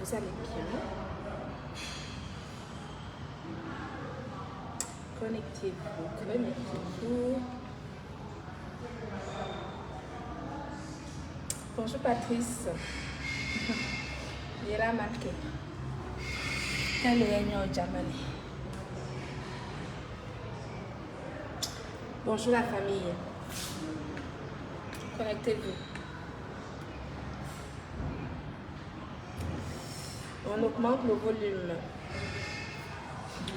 vous allez bien. Connectez-vous, connectez-vous. Bonjour Patrice. Il est là marqué. Quel est le Jamani? Bonjour la famille. Connectez-vous. On augmente le volume.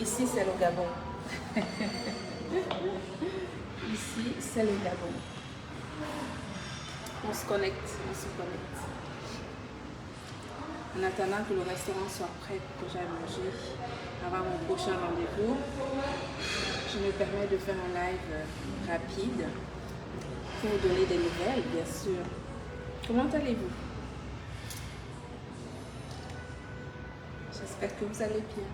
Ici, c'est le Gabon. Ici, c'est le Gabon. On se connecte, on se connecte. En attendant que le restaurant soit prêt pour que j'aille manger avant mon prochain rendez-vous, je me permets de faire un live rapide pour vous donner des nouvelles, bien sûr. Comment allez-vous? J'espère que vous allez bien.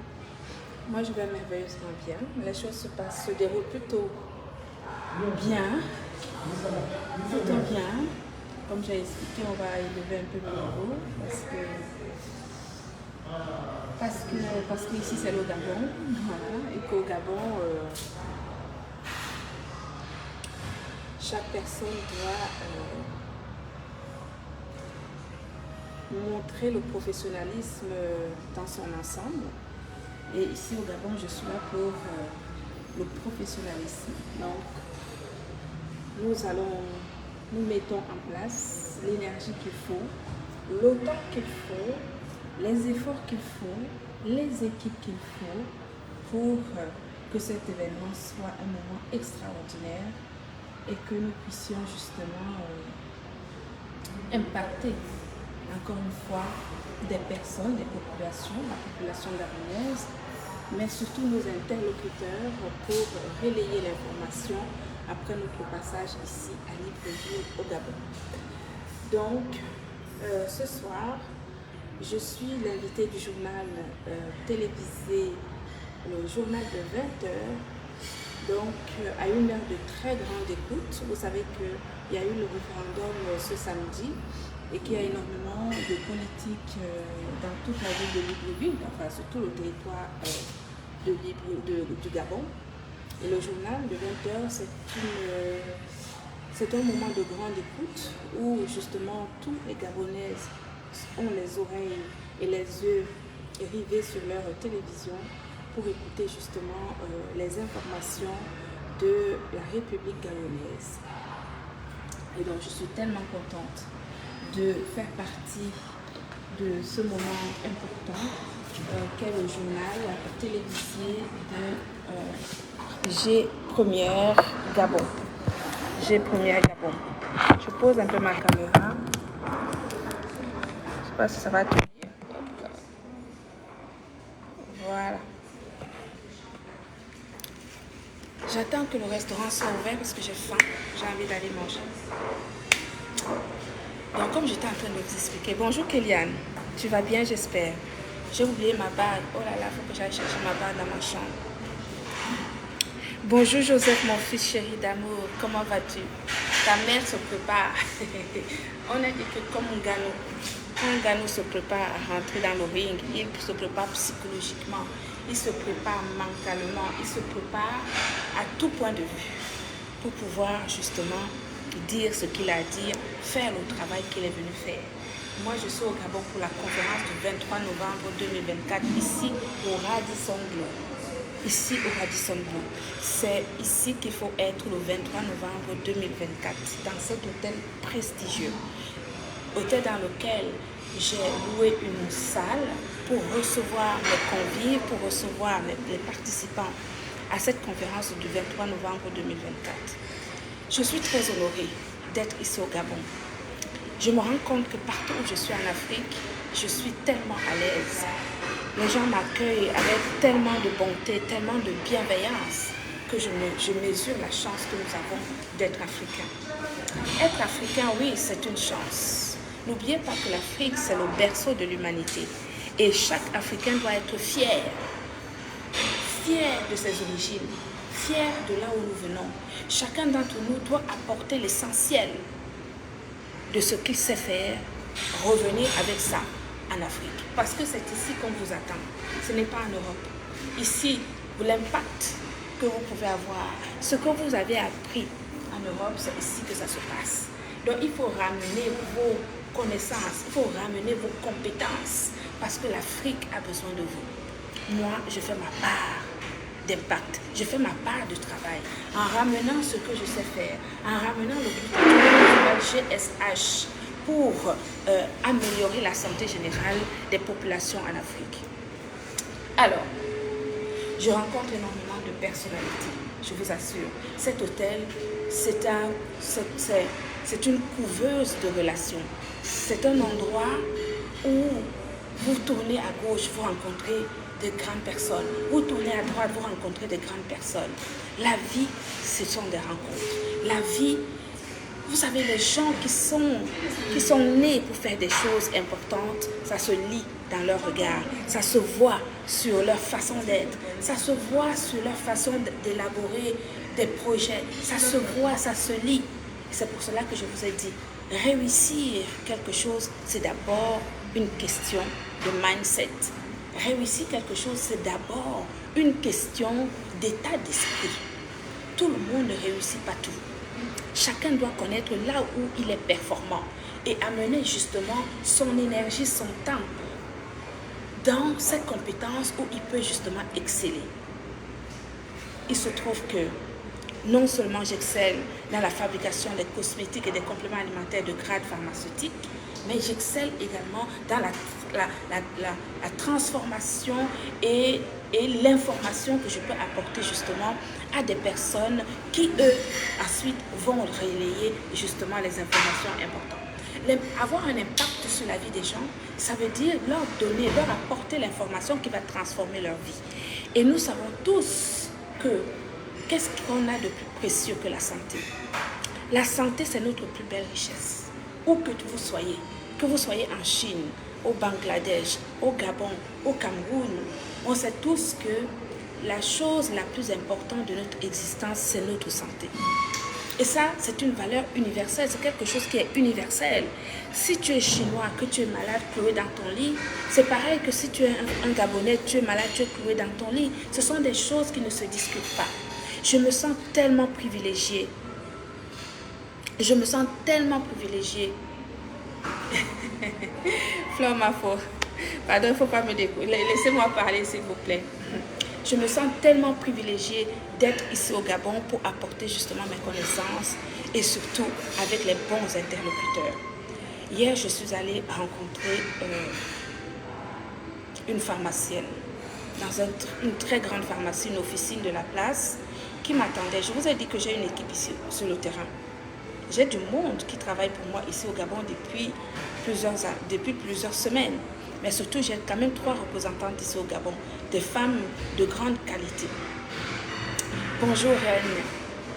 Moi, je vais merveilleusement bien. Les choses se déroulent plutôt bien. Plutôt bien. Comme j'ai expliqué, on va élever un peu le niveau parce que ici c'est le Gabon. Voilà. Et qu'au Gabon, chaque personne doit montrer le professionnalisme dans son ensemble. Et ici au Gabon, je suis là pour le professionnalisme. Donc, nous mettons en place l'énergie qu'il faut, le temps qu'il faut, les efforts qu'il faut, les équipes qu'il faut pour que cet événement soit un moment extraordinaire et que nous puissions justement impacter encore une fois des personnes, des populations, la population gabonaise, mais surtout nos interlocuteurs pour relayer l'information après notre passage ici à Libreville au Gabon. Donc, ce soir, je suis l'invitée du journal télévisé, le journal de 20h, donc à une heure de très grande écoute. Vous savez qu'il y a eu le référendum ce samedi et qu'il y a énormément de politique dans toute la ville de Libreville, enfin sur tout le territoire du Gabon. Et le journal de 20h, c'est un moment de grande écoute où justement tous les Gabonais ont les oreilles et les yeux rivés sur leur télévision pour écouter justement les informations de la République gabonaise. Et donc je suis tellement contente de faire partie de ce moment important qu'est le journal télévisé de G Première Gabon. G Première Gabon. Je pose un peu ma caméra. Je ne sais pas si ça va tenir. Voilà. J'attends que le restaurant soit ouvert parce que j'ai faim. J'ai envie d'aller manger. Donc, comme j'étais en train de vous expliquer, bonjour Kéliane, tu vas bien, j'espère. J'ai oublié ma bague. Oh là là, il faut que j'aille chercher ma bague dans ma chambre. Bonjour Joseph, mon fils chéri d'amour, comment vas-tu? Ta mère se prépare. On a dit que comme un Gano se prépare à rentrer dans le ring, il se prépare psychologiquement, il se prépare mentalement, il se prépare à tout point de vue pour pouvoir justement dire ce qu'il a à dire, faire le travail qu'il est venu faire. Moi, je suis au Gabon pour la conférence du 23 novembre 2024, ici au Radisson Blu. Ici au Radisson Blu. C'est ici qu'il faut être le 23 novembre 2024, dans cet hôtel prestigieux. Hôtel dans lequel j'ai loué une salle pour recevoir les convives, pour recevoir les participants à cette conférence du 23 novembre 2024. Je suis très honorée d'être ici au Gabon. Je me rends compte que partout où je suis en Afrique, je suis tellement à l'aise. Les gens m'accueillent avec tellement de bonté, tellement de bienveillance que je mesure la chance que nous avons d'être africains. Être africain, oui, c'est une chance. N'oubliez pas que l'Afrique, c'est le berceau de l'humanité. Et chaque Africain doit être fier. Fier de ses origines, fier de là où nous venons. Chacun d'entre nous doit apporter l'essentiel de ce qu'il sait faire, revenir avec ça en Afrique. Parce que c'est ici qu'on vous attend. Ce n'est pas en Europe. Ici, l'impact que vous pouvez avoir, ce que vous avez appris en Europe, c'est ici que ça se passe. Donc, il faut ramener vos connaissances, il faut ramener vos compétences, parce que l'Afrique a besoin de vous. Moi, je fais ma part d'impact, je fais ma part de travail, en ramenant ce que je sais faire, en ramenant le glutathione GSH pour améliorer la santé générale des populations en Afrique. Alors, je rencontre énormément de personnalités, je vous assure. Cet hôtel, c'est une couveuse de relations. C'est un endroit où vous tournez à gauche, vous rencontrez de grandes personnes. Vous tournez à droite, vous rencontrez de grandes personnes. La vie, ce sont des rencontres. La vie, vous savez, les gens qui sont nés pour faire des choses importantes, ça se lit dans leur regard, ça se voit sur leur façon d'être, ça se voit sur leur façon d'élaborer des projets, ça se voit, ça se lit. C'est pour cela que je vous ai dit, réussir quelque chose, c'est d'abord une question de mindset. Réussir quelque chose, c'est d'abord une question d'état d'esprit. Tout le monde ne réussit pas tout. Chacun doit connaître là où il est performant et amener justement son énergie, son temps dans cette compétence où il peut justement exceller. Il se trouve que non seulement j'excelle dans la fabrication des cosmétiques et des compléments alimentaires de grade pharmaceutique, mais j'excelle également dans la transformation et l'information que je peux apporter justement à des personnes qui, eux, ensuite vont relayer justement les informations importantes. Avoir un impact sur la vie des gens, ça veut dire leur donner, leur apporter l'information qui va transformer leur vie. Et nous savons tous que qu'est-ce qu'on a de plus précieux que la santé? La santé, c'est notre plus belle richesse. Où que vous soyez en Chine, au Bangladesh, au Gabon, au Cameroun, on sait tous que la chose la plus importante de notre existence, c'est notre santé. Et ça, c'est une valeur universelle, c'est quelque chose qui est universel. Si tu es chinois, que tu es malade, cloué dans ton lit, c'est pareil que si tu es un Gabonais, tu es malade, tu es cloué dans ton lit. Ce sont des choses qui ne se discutent pas. Je me sens tellement privilégiée. Je me sens tellement privilégiée. Fleur Mafo, pardon, il ne faut pas me découvrir. Laissez-moi parler, s'il vous plaît. Je me sens tellement privilégiée d'être ici au Gabon pour apporter justement mes connaissances et surtout avec les bons interlocuteurs. Hier, je suis allée rencontrer une pharmacienne dans une très grande pharmacie, une officine de la place qui m'attendait. Je vous ai dit que j'ai une équipe ici sur le terrain. J'ai du monde qui travaille pour moi ici au Gabon depuis plusieurs semaines. Mais surtout, j'ai quand même 3 représentantes ici au Gabon, des femmes de grande qualité. Bonjour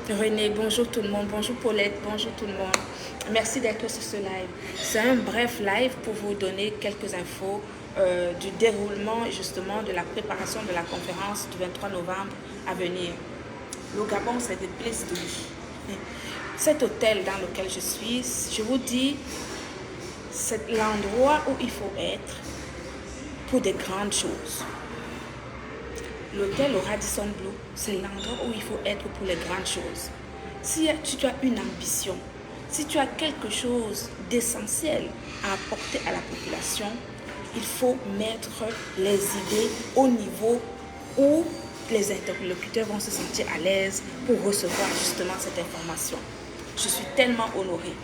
René, bonjour tout le monde, bonjour Paulette, bonjour tout le monde. Merci d'être sur ce live. C'est un bref live pour vous donner quelques infos du déroulement justement de la préparation de la conférence du 23 novembre à venir. Le Gabon, c'est des places de vie. Cet hôtel dans lequel je suis, je vous dis, c'est l'endroit où il faut être pour des grandes choses. L'hôtel au Radisson Blu, c'est l'endroit où il faut être pour les grandes choses. Si tu as une ambition, si tu as quelque chose d'essentiel à apporter à la population, il faut mettre les idées au niveau où les interlocuteurs vont se sentir à l'aise pour recevoir justement cette information. Je suis tellement honorée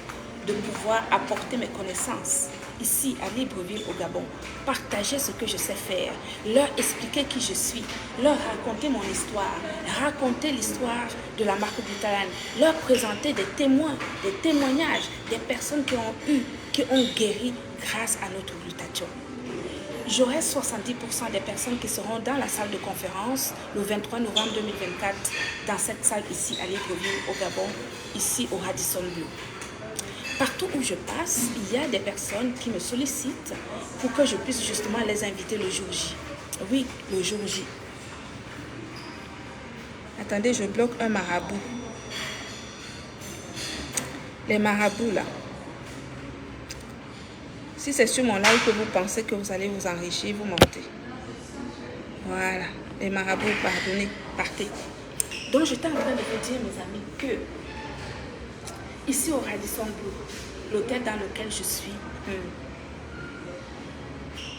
de pouvoir apporter mes connaissances ici à Libreville au Gabon, partager ce que je sais faire, leur expliquer qui je suis, leur raconter mon histoire, raconter l'histoire de la marque Glutalane, leur présenter des témoins, des témoignages, des personnes qui ont guéri grâce à notre glutathione. J'aurai 70% des personnes qui seront dans la salle de conférence le 23 novembre 2024 dans cette salle ici à Libreville au Gabon, ici au Radisson Blu. Partout où je passe, il y a des personnes qui me sollicitent pour que je puisse justement les inviter le jour J. Oui, le jour J. Attendez, je bloque un marabout. Les marabouts là. Si c'est sur mon live que vous pensez que vous allez vous enrichir, vous montez. Voilà. Les marabouts, pardonnez, partez. Donc, j'étais en train de vous dire, mes amis, que ici au Radisson Blu, l'hôtel dans lequel je suis,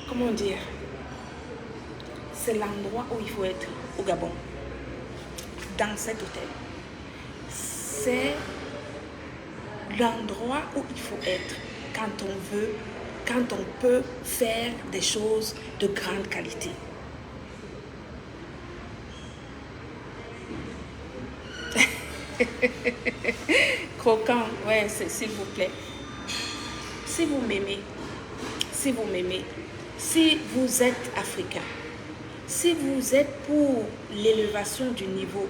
comment dire, c'est l'endroit où il faut être au Gabon. Dans cet hôtel. C'est l'endroit où il faut être quand on veut, quand on peut faire des choses de grande qualité. Croquant, ouais, s'il vous plaît. Si vous m'aimez, si vous êtes africain, si vous êtes pour l'élévation du niveau,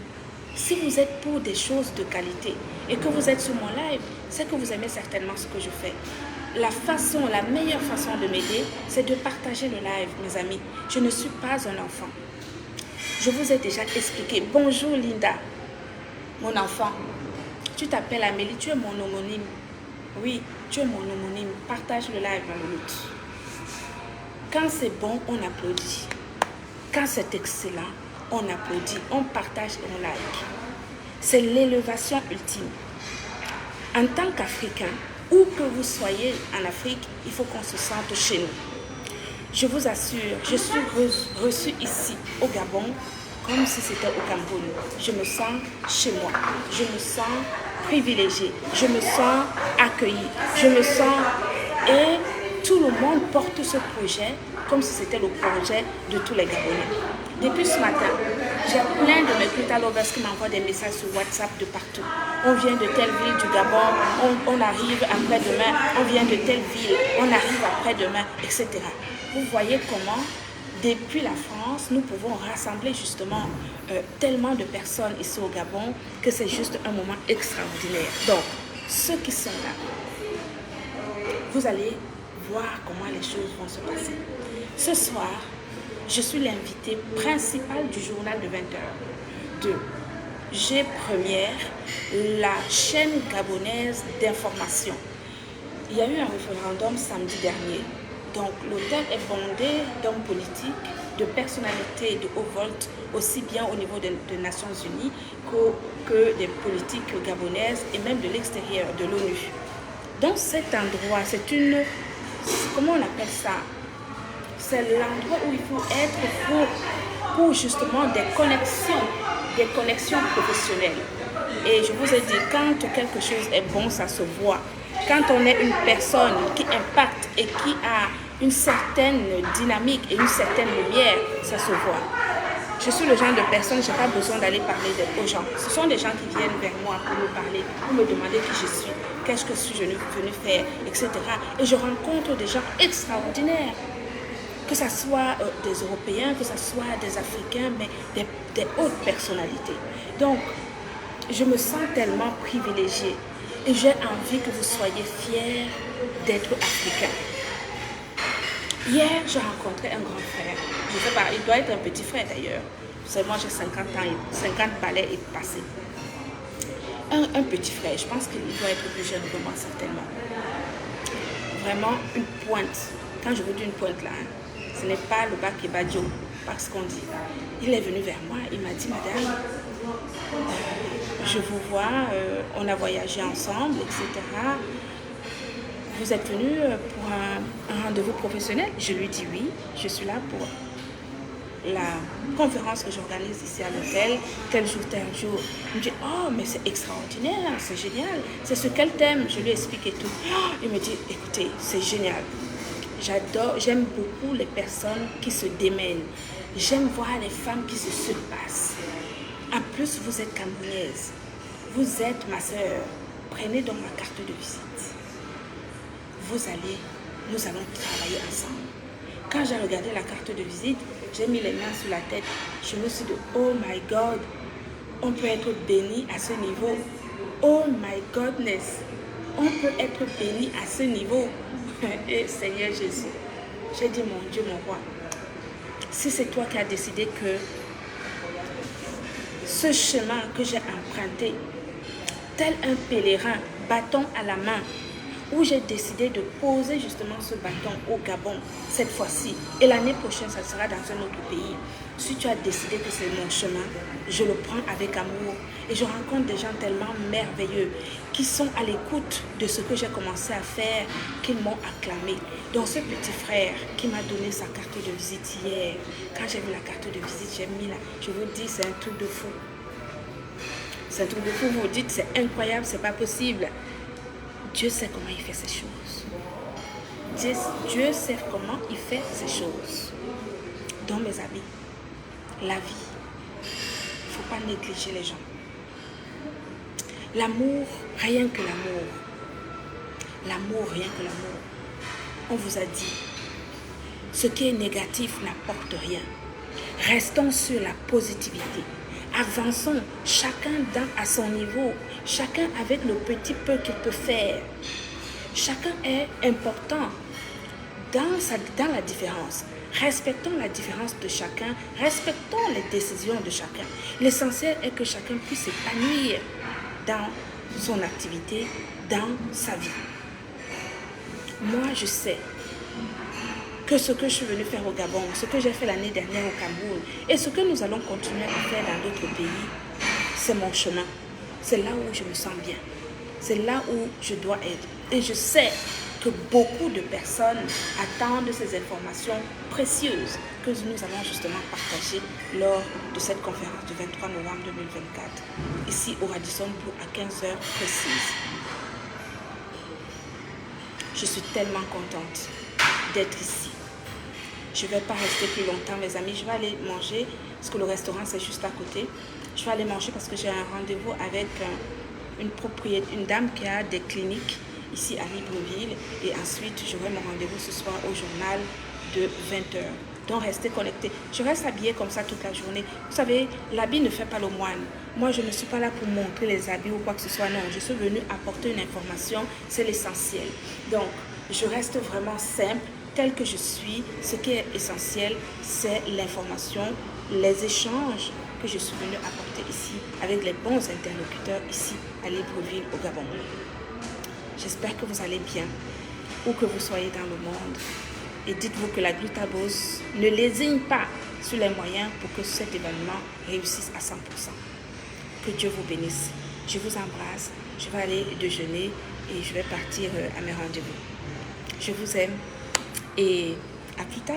si vous êtes pour des choses de qualité et que vous êtes sur mon live, c'est que vous aimez certainement ce que je fais. La meilleure façon de m'aider, c'est de partager le live, mes amis. Je ne suis pas un enfant. Je vous ai déjà expliqué. Bonjour Linda, mon enfant. Tu t'appelles Amélie, tu es mon homonyme. Oui, tu es mon homonyme. Partage le live, Malouloute. Quand c'est bon, on applaudit. Quand c'est excellent, on applaudit, on partage et on like. C'est l'élévation ultime. En tant qu'Africain, où que vous soyez en Afrique, il faut qu'on se sente chez nous. Je vous assure, je suis reçue ici au Gabon comme si c'était au Cameroun. Je me sens chez moi. Je me sens privilégiée. Je me sens accueillie. Je me sens... Et tout le monde porte ce projet comme si c'était le projet de tous les Gabonais. Depuis ce matin, j'ai plein de mes Crystal Lovers qui m'envoient des messages sur WhatsApp de partout. On vient de telle ville du Gabon, on arrive après-demain, on vient de telle ville, on arrive après-demain, etc. Vous voyez comment, depuis la France, nous pouvons rassembler justement tellement de personnes ici au Gabon que c'est juste un moment extraordinaire. Donc, ceux qui sont là, vous allez voir comment les choses vont se passer. Ce soir, je suis l'invité principal du journal de 20h de G Première, la chaîne gabonaise d'information. Il y a eu un référendum samedi dernier. Donc l'hôtel est bondé d'hommes politiques, de personnalités de haut volt, aussi bien au niveau des Nations Unies que des politiques gabonaises et même de l'extérieur, de l'ONU. Dans cet endroit, c'est une... Comment on appelle ça? C'est l'endroit où il faut être pour justement des connexions professionnelles. Et je vous ai dit, quand quelque chose est bon, ça se voit. Quand on est une personne qui impacte et qui a une certaine dynamique et une certaine lumière, ça se voit. Je suis le genre de personne, je n'ai pas besoin d'aller parler aux gens. Ce sont des gens qui viennent vers moi pour me parler, pour me demander qui je suis, qu'est-ce que je suis venu faire, etc. Et je rencontre des gens extraordinaires. Que ce soit des Européens, que ce soit des Africains, mais des hautes personnalités. Donc, je me sens tellement privilégiée et j'ai envie que vous soyez fiers d'être africain. Hier, j'ai rencontré un grand frère. Je ne sais pas, il doit être un petit frère d'ailleurs. Moi, j'ai 50 ans, 50 balais et passé. Un petit frère, je pense qu'il doit être plus jeune que moi, certainement. Vraiment une pointe. Quand je vous dis une pointe là, ce n'est pas le bac et Badio, parce qu'on dit. Il est venu vers moi, il m'a dit, madame, je vous vois, on a voyagé ensemble, etc. Vous êtes venu pour un rendez-vous professionnel? Je lui dis oui, je suis là pour la conférence que j'organise ici à l'hôtel, tel jour. Il me dit, oh, mais c'est extraordinaire, c'est génial. C'est ce qu'elle t'aime, je lui explique et tout. Oh, il me dit, écoutez, c'est génial. J'aime beaucoup les personnes qui se démènent. J'aime voir les femmes qui se surpassent. En plus, vous êtes camerounaise. Vous êtes ma soeur. Prenez donc ma carte de visite. Nous allons travailler ensemble. Quand j'ai regardé la carte de visite, j'ai mis les mains sur la tête. Je me suis dit, oh my God, on peut être béni à ce niveau. Oh my goodness, on peut être béni à ce niveau. Et Seigneur Jésus, j'ai dit, mon Dieu, mon roi, si c'est toi qui as décidé que ce chemin que j'ai emprunté, tel un pèlerin, bâton à la main, où j'ai décidé de poser justement ce bâton au Gabon cette fois-ci. Et l'année prochaine, ça sera dans un autre pays. Si tu as décidé que c'est mon chemin, je le prends avec amour. Et je rencontre des gens tellement merveilleux qui sont à l'écoute de ce que j'ai commencé à faire, qu'ils m'ont acclamé. Donc ce petit frère qui m'a donné sa carte de visite hier, quand j'ai vu la carte de visite, j'ai mis là, je vous dis, c'est un truc de fou. C'est un truc de fou, vous vous dites, c'est incroyable, c'est pas possible. Dieu sait comment il fait ces choses. Dieu sait comment il fait ces choses. Dans mes amis, la vie, il ne faut pas négliger les gens. L'amour, rien que l'amour. L'amour, rien que l'amour. On vous a dit, ce qui est négatif n'apporte rien. Restons sur la positivité. Avançons, chacun à son niveau, chacun avec le petit peu qu'il peut faire. Chacun est important dans la différence. Respectons la différence de chacun, respectons les décisions de chacun. L'essentiel est que chacun puisse s'épanouir dans son activité, dans sa vie. Moi, je sais que ce que je suis venue faire au Gabon, ce que j'ai fait l'année dernière au Cameroun et ce que nous allons continuer à faire dans d'autres pays, c'est mon chemin. C'est là où je me sens bien. C'est là où je dois être. Et je sais que beaucoup de personnes attendent ces informations précieuses que nous allons justement partager lors de cette conférence du 23 novembre 2024, ici au Radisson Blu à 15h précises. Je suis tellement contente d'être ici. Je ne vais pas rester plus longtemps, mes amis. Je vais aller manger, parce que le restaurant, c'est juste à côté. Je vais aller manger parce que j'ai un rendez-vous avec une dame qui a des cliniques ici à Libreville. Et ensuite, j'aurai mon rendez-vous ce soir au journal de 20h. Donc, restez connectés. Je reste habillée comme ça toute la journée. Vous savez, l'habit ne fait pas le moine. Moi, je ne suis pas là pour montrer les habits ou quoi que ce soit. Non, je suis venue apporter une information. C'est l'essentiel. Donc, je reste vraiment simple, tel que je suis. Ce qui est essentiel, c'est l'information, les échanges que je suis venue apporter ici avec les bons interlocuteurs ici à Libreville au Gabon. J'espère que vous allez bien, où que vous soyez dans le monde. Et dites-vous que la Glutabose ne lésigne pas sur les moyens pour que cet événement réussisse à 100%. Que Dieu vous bénisse. Je vous embrasse. Je vais aller déjeuner et je vais partir à mes rendez-vous. Je vous aime et à plus tard.